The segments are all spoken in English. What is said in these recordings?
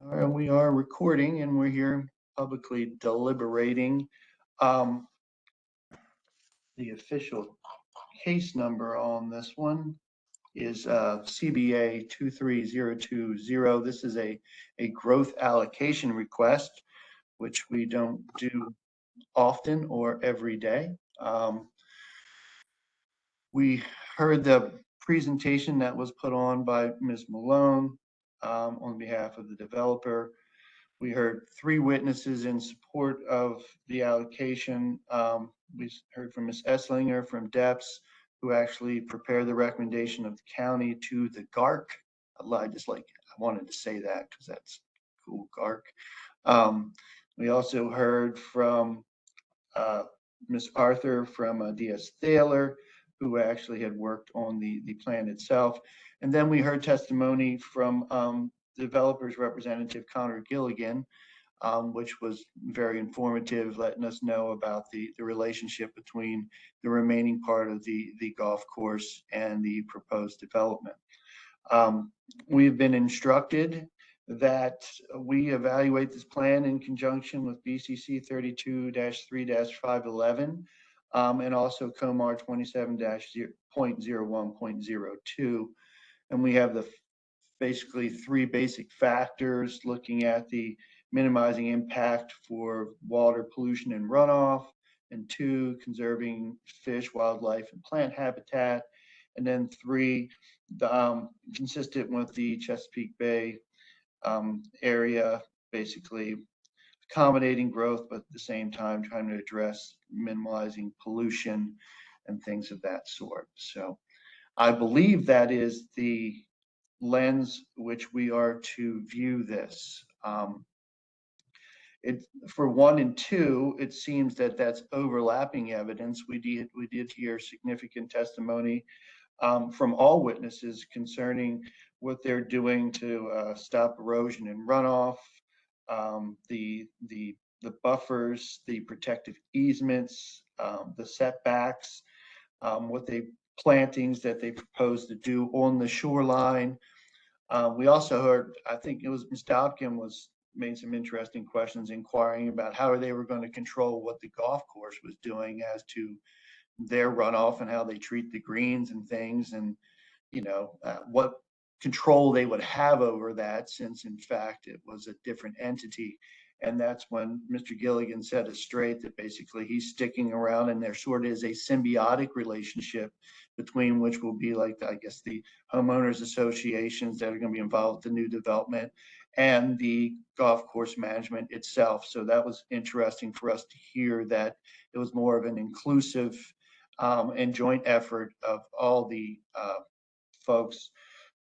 All right, we are recording and we're here publicly deliberating. Um, the official case number on this one is CBA 23020. This is a growth allocation request, which we don't do often or every day. We heard the presentation that was put on by Ms. Malone on behalf of the developer. We heard three witnesses in support of the allocation. We heard from Ms. Esslinger from DEPS, who actually prepared the recommendation of the county to the GARC. I wanted to say that because that's cool, GARC. We also heard from Ms. Arthur from DS Thaler, who actually had worked on the plan itself. And then we heard testimony from developers representative Connor Gilligan, which was very informative, letting us know about the relationship between the remaining part of the golf course and the proposed development. We've been instructed that we evaluate this plan in conjunction with BCC 32-3-511 and also COMAR 27-0.01.02. And we have basically three basic factors looking at the minimizing impact for water pollution and runoff, and two, conserving fish, wildlife, and plant habitat, and then three, consistent with the Chesapeake Bay area, basically accommodating growth, but at the same time trying to address minimizing pollution and things of that sort. So I believe that is the lens which we are to view this. For 1 and 2, it seems that that's overlapping evidence. We did hear significant testimony from all witnesses concerning what they're doing to stop erosion and runoff, the buffers, the protective easements, the setbacks, what they plantings that they propose to do on the shoreline. We also heard, I think it was Ms. Dobkin made some interesting questions inquiring about how they were going to control what the golf course was doing as to their runoff and how they treat the greens and things, and what control they would have over that, since in fact it was a different entity. And that's when Mr. Gilligan set us straight that basically he's sticking around, and there sort of is a symbiotic relationship between which will be like, I guess, the homeowners associations that are going to be involved in the new development and the golf course management itself. So that was interesting for us to hear that it was more of an inclusive and joint effort of all the folks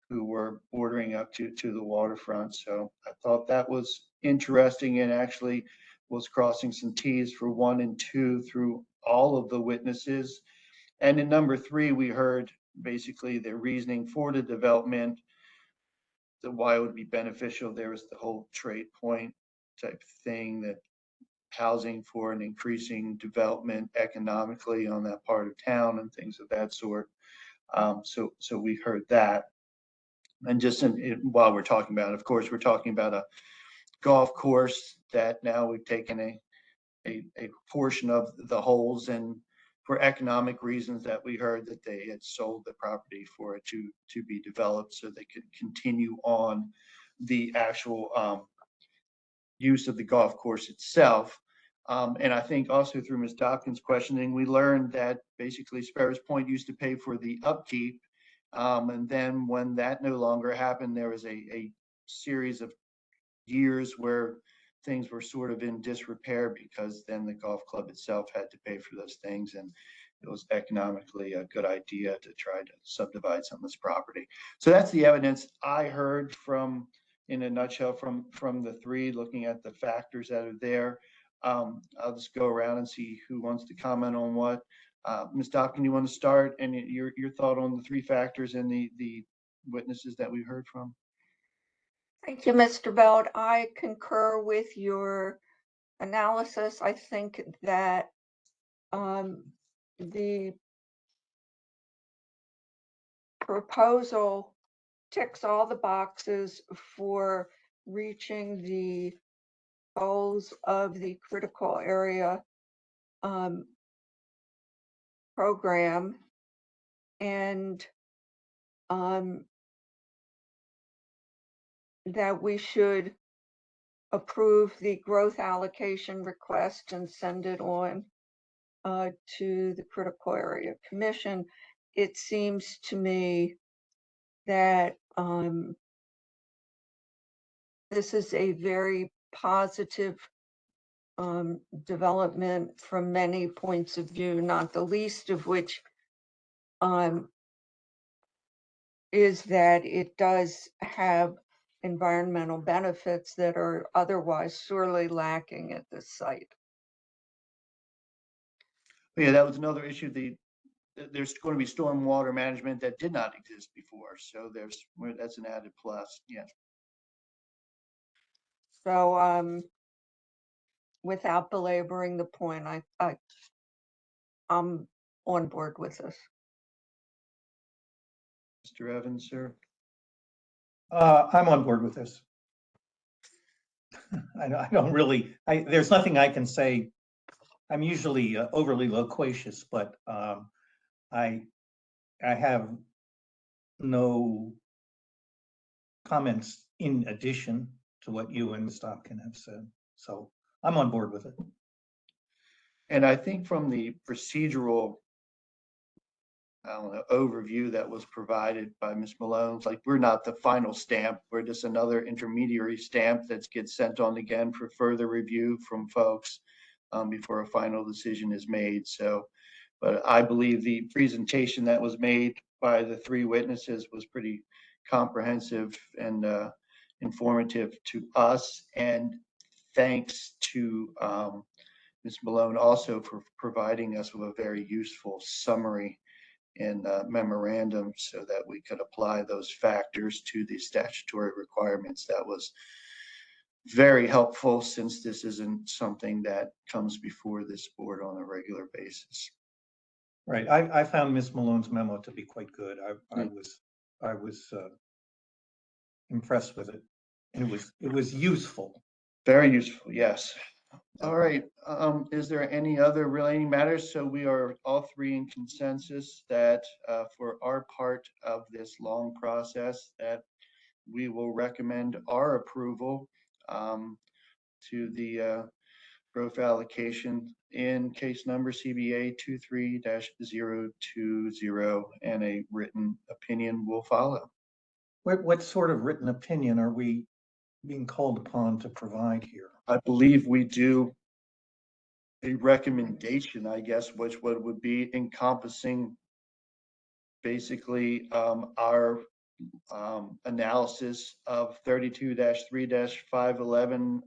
who were bordering up to the waterfront. So I thought that was interesting, and actually was crossing some T's for 1 and 2 through all of the witnesses. And in number 3, we heard basically the reasoning for the development, why it would be beneficial. There was the whole trade point type thing, that housing for an increasing development economically on that part of town and things of that sort. So we heard that. And just while we're talking about it, of course, we're talking about a golf course that now we've taken a portion of the holes, and for economic reasons that we heard that they had sold the property for it to be developed so they could continue on the actual use of the golf course itself. And I think also through Ms. Dobkin's questioning, we learned that basically Sparrows Point used to pay for the upkeep. And then when that no longer happened, there was a series of years where things were sort of in disrepair, because then the golf club itself had to pay for those things. And it was economically a good idea to try to subdivide some of this property. So that's the evidence I heard from, in a nutshell, from the three, looking at the factors that are there. I'll just go around and see who wants to comment on what. Ms. Dobkin, you want to start, and your thought on the three factors and the witnesses that we heard from? Thank you, Mr. Beld. I concur with your analysis. I think that the proposal ticks all the boxes for reaching the goals of the critical area program, and that we should approve the growth allocation request and send it on to the critical area commission. It seems to me that this is a very positive development from many points of view, not the least of which is that it does have environmental benefits that are otherwise sorely lacking at this site. Yeah, that was another issue. There's going to be stormwater management that did not exist before. So that's an added plus. Yes. So without belaboring the point, I'm on board with this. Mr. Evans, sir. I'm on board with this. I don't really, there's nothing I can say. I'm usually overly loquacious, but I have no comments in addition to what you and Ms. Stopkin have said. So I'm on board with it. And I think from the procedural, I don't know, overview that was provided by Ms. Malone, it's like we're not the final stamp. We're just another intermediary stamp that gets sent on again for further review from folks before a final decision is made. So, but I believe the presentation that was made by the three witnesses was pretty comprehensive and informative to us. And thanks to Ms. Malone also for providing us with a very useful summary and memorandum so that we could apply those factors to the statutory requirements. That was very helpful since this isn't something that comes before this board on a regular basis. Right. I found Ms. Malone's memo to be quite good. I was impressed with it, and it was useful. Very useful, yes. All right. Is there any other relating matters? So we are all three in consensus that for our part of this long process, that we will recommend our approval to the growth allocation in case number CBA 23-020, and a written opinion will follow. What sort of written opinion are we being called upon to provide here? I believe we do a recommendation, I guess, which would be encompassing basically our analysis of 32-3-511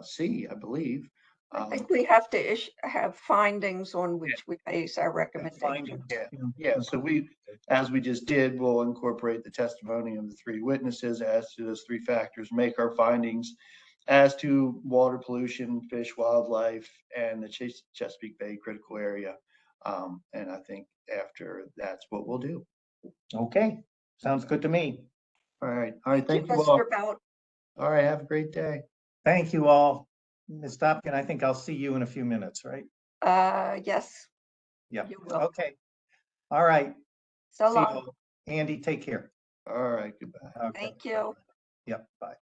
C, I believe. I think we have to have findings on which we base our recommendation. Yeah. So as we just did, we'll incorporate the testimony of the three witnesses as to those three factors, make our findings as to water pollution, fish, wildlife, and the Chesapeake Bay critical area. And I think after that's what we'll do. Okay, sounds good to me. All right. Thank you all. Mr. Belt. All right. Have a great day. Thank you all. Ms. Stopkin, I think I'll see you in a few minutes, right? Yes. Yeah. You will. Okay. All right. So See you long. all. Andy, take care. All right. Goodbye. Okay. Thank you. Yep. Bye.